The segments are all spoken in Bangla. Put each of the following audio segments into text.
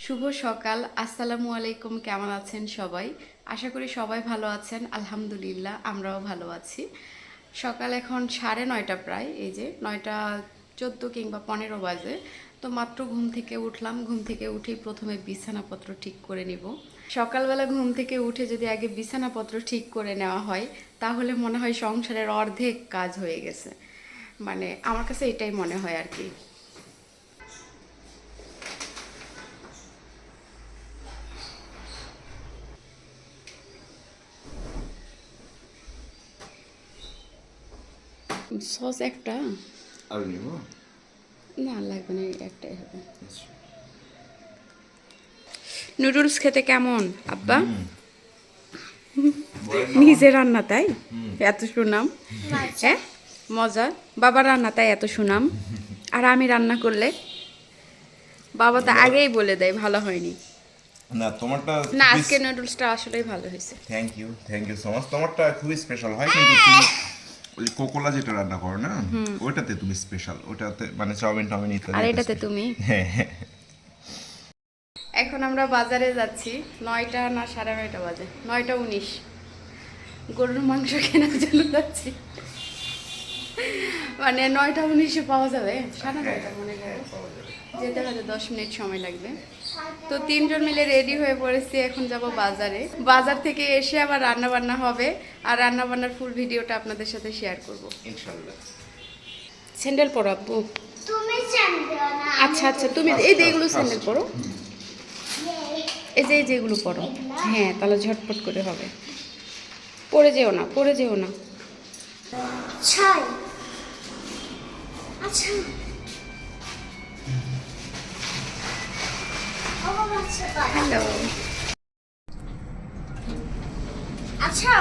শুভ সকাল, আসসালামু আলাইকুম। কেমন আছেন সবাই? আশা করি সবাই ভালো আছেন। আলহামদুলিল্লাহ, আমরাও ভালো আছি। সকাল এখন 9:30 প্রায়, এই যে 9:14 কিংবা 15 বাজে। তো মাত্র ঘুম থেকে উঠলাম। ঘুম থেকে উঠেই প্রথমে বিছানাপত্র ঠিক করে নিব। সকালবেলা ঘুম থেকে উঠে যদি আগে বিছানাপত্র ঠিক করে নেওয়া হয়, তাহলে মনে হয় সংসারের অর্ধেক কাজ হয়ে গেছে। মানে আমার কাছে এটাই মনে হয় আর কি। সস একটা? আরো নিব। না, লাগবে না, একটাই হবে। নুডলস খেতে কেমন আব্বা? নিজে রান্না তাই এত সুনাম? হ্যাঁ, মজা। বাবার রান্না তাই এত সুনাম। আর আমি রান্না করলে বাবা তো আগেই বলে দেয় ভালো হয়নি। না, তোমারটা না, খুবই আজকে নুডলসটা আসলেই ভালো হয়েছে। Thank you so much. তোমারটা খুবই স্পেশাল হয়, কিন্তু তুমি ওই কোকোলা যেটা রান্না করো না, ওইটাতে তুমি স্পেশাল। ওটাতে মানে চাউমিন টাউমিন আর ইত্যাদি এটাতে তুমি। হ্যাঁ হ্যাঁ। এখন আমরা বাজারে যাচ্ছি। 9টা না 9:30 বাজে, 9:19। গরুর মাংস কেনার জন্য যাচ্ছি। মানে 9:19 পাওয়া যাবে? 9:30 মনে হয় যেতে হয়তো 10 মিনিট সময় লাগবে। তো তিনজন মিলে রেডি হয়ে পড়েছি, এখন যাব বাজারে। বাজার থেকে এসে আবার রান্না বান্না হবে, আর রান্না বান্নার ফুল ভিডিওটা আপনাদের সাথে শেয়ার করব ইনশাআল্লাহ। স্যান্ডেল পরো আপু। তুমি স্যান্ডেল না আচ্ছা আচ্ছা, তুমি এই যে এগুলো স্যান্ডেল পরো, এই যে এগুলো পরো। হ্যাঁ, তাহলে ঝটপট করে হবে। পরে যেও না, পরে যেও না। ছয় আচ্ছা হ্যালো। আচ্ছা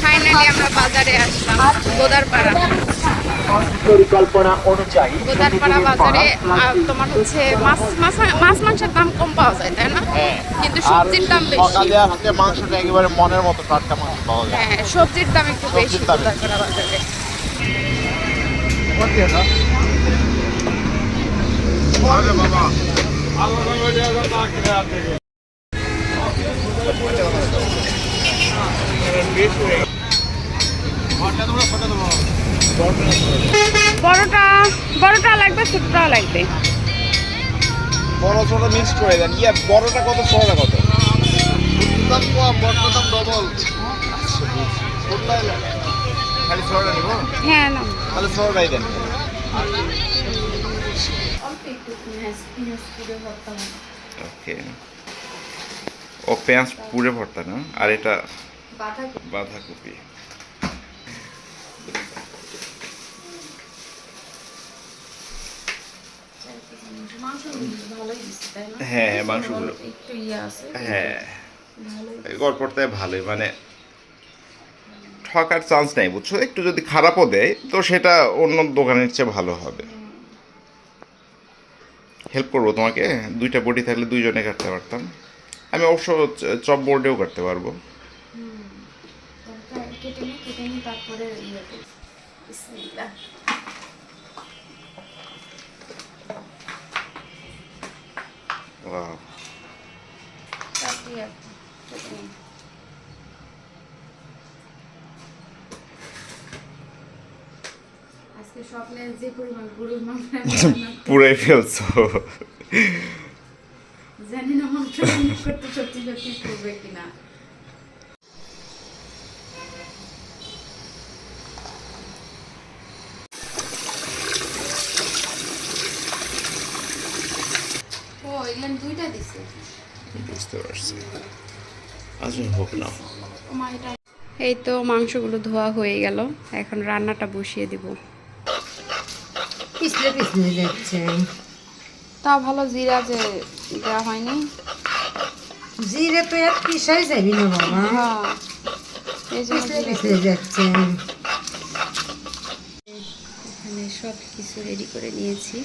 ফাইনালি আমরা বাজারে আসলাম, গোদারপাড়া। পরিকল্পনা অনুযায়ী গোদারপাড়া বাজারে তোমার হচ্ছে মাছ মাংসের দাম কম পাওয়া যায়, তাই না? কিন্তু সবজির দাম বেশি। সকালে আজকে মাংসটা একেবারে মনের মতো টাটকা মাংস পাওয়া যায়। হ্যাঁ, সবজির দাম একটু বেশি সবজির দাম গোদারপাড়া বাজারে। বড়টা বড়টা লাগবে, ছোটটাও লাগবে। বড় ছোট মিক্সড করে দেন। ইয়া বড়টা কত, ছোটটা কত? দাম কম, বড়টার দাম ডবল। খালি ছোটটা নিব? হ্যাঁ, না তাহলে ছোটটাই দেন। অল্প একটু পেঁয়াজ পুড়ে ভর্তা হবে। ওকে। ও পেঁয়াজ পুড়ে ভর্তা না, আর এটা বাঁধাকপি। বাঁধাকপি। মাংস ভালোই দিচ্ছে, তাই না? হ্যাঁ, মাংসগুলো একটু ইয়ে আছে। হ্যাঁ ভালোই। গড়পড়তায় ভালোই, মানে ঠকার চান্স নেই, বুঝছো? একটু যদি খারাপও দেয় তো সেটা অন্য দোকানের চেয়ে ভালো হবে। হেল্প করবো তোমাকে, দুইটা বডি থাকলে দুইজনে কাটতে পারতাম। আমি অবশ্য চপ বোর্ডেও কাটতে পারবো। কেটে নিই তারপরে ইয়ে করব। বিসমিল্লাহ। Wow. তারপরে কেটে নিই। আজকে স্বপ্নে যে পরিমাণ গরুর মাংস পুরাই ফেলছো। জানি না মাংস রান্না করতে সত্যি সত্যি করবে কিনা। ও, এগুলো দুইটা দিছে। বুঝতে পারছি, আচ্ছা হোক না। এই তো মাংসগুলো ধোয়া হয়ে গেল, এখন রান্নাটা বসিয়ে দিব। পিছলে পিছলে যাচ্ছে। তা ভালো, জিরা যে দেওয়া হয়নি। জিরে তো এক পিসাই যাবি না বাবা, হ্যাঁ এই জন্য পিসে পিসে যাচ্ছে। এখানে সব কিছু রেডি করে নিয়েছি।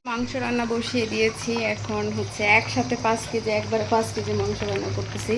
মাংস রান্না বসিয়ে দিয়েছি, এখন হচ্ছে একসাথে 5 কেজি, একবারে 5 কেজি মাংস রান্না করতেছি।